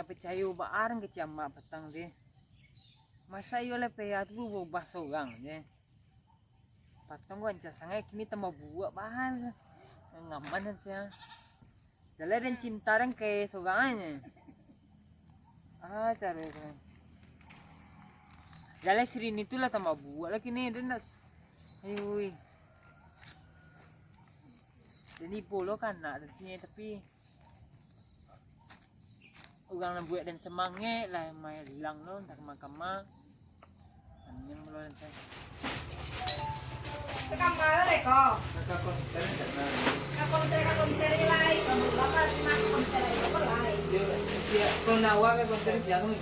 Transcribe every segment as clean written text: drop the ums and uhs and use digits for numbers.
percaya barang ke ciamak petang deh. Masa iyo le peyat bu bobah sorang deh. Patang gua ancas sangai kini tambah buat bahal. Ngaman sih. Dalam dan cinta dan ke sorangannya. Cara itu. Dalam sirin itulah tambah buat lagi nih dan ayo. Jadi polo kan nak sini tapi orang buat dan semangat lah mai hilang lo entar kama anjing lo nanti kamar le ko konser konser lai bapak mas konser itu lai dia kau nawa ke konser siang ni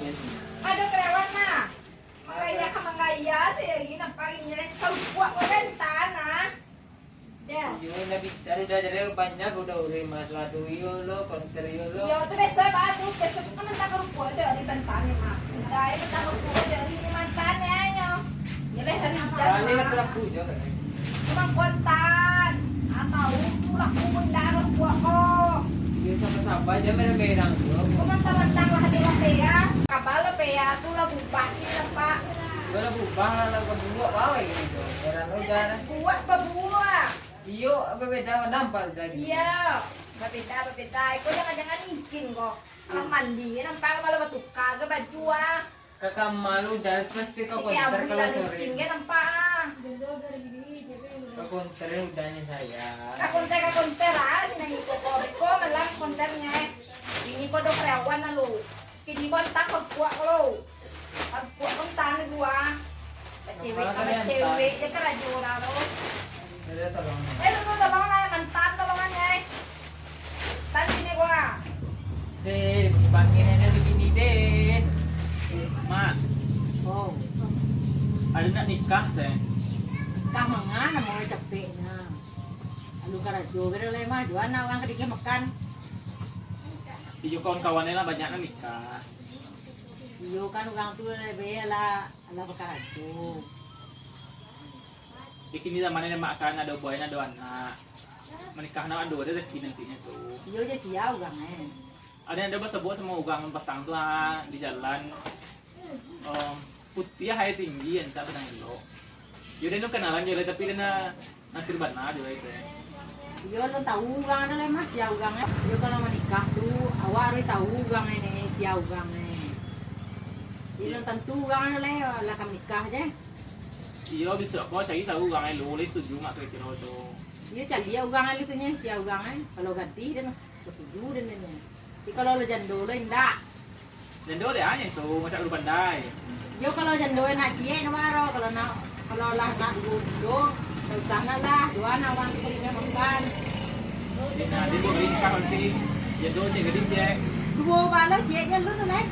ada kerewan nah makanya sih ini nampak ini kau buat kan tanah ya yo lagi cari dari banyak udah masalah duit lo konser lo yo tu besok baru besok kan tak kerupu dari bentane mah dai tak kerupu dari mantannya yo ya leh hari jalan kali nak laku juga cuma kontan atau pulang bunda kerupu kok dia sama-sama aja merah-merah cuma teman-teman lah di ya kapal ya tu lah buat ni pak gua lah bubang lah kebuak bawa gitu jalan udah buat berbuah iyo beda nampak udah iya berbeda itu jangan izin kok kalau mandi nampak malah betuka ke baju kakak malu dan pasti kau konter kalau sore izin ke nampak kau konter udahnya saya konter sini ko malah konternya ini ko do kreawan lu kini kontak kuat lo kuat kontan gua cewek ya kerajaan lo tolong mantan tolongannya tadi sini gua bangin ini begini deh Mak, oh ada nak nikah saya. kamangan mau capek na alu karajo bere le mah juana orang kedike makan Iyo kawan-kawannya lah banyak nak nikah. iyo kan orang tu le be ala karajo Bikin di zamannya makan ada buahnya ada anak. Menikah nak ada rezeki nantinya tuh. iyo je sia orang Ada yang ada sebuah sama ugang petang tuh di jalan. Putih hai tinggi yang tak pedang lo. Yaudah nu kenalan jadi tapi dia nasir bana juga itu. iyo lo tahu orang ada le mas sia orang iyo kalau menikah tu awak harus tahu orang ini sia orang iyo tentu orang le lah kam nikah je Iyo bisa kok cari tahu ugang lo boleh setuju mak kira tuh. iyo cari orang itu nya sia orang kalau ganti dia setuju dan nya tapi kalau lo jando lo indah Dan dia ada aja tuh masa udah pandai. yo kalau jando nak cie namaro kalau lah nak do sana lah dua nawang kita makan Nah, dia boleh nikah nanti. Ya tuh cek gede cek. dua balo cie nya lu nih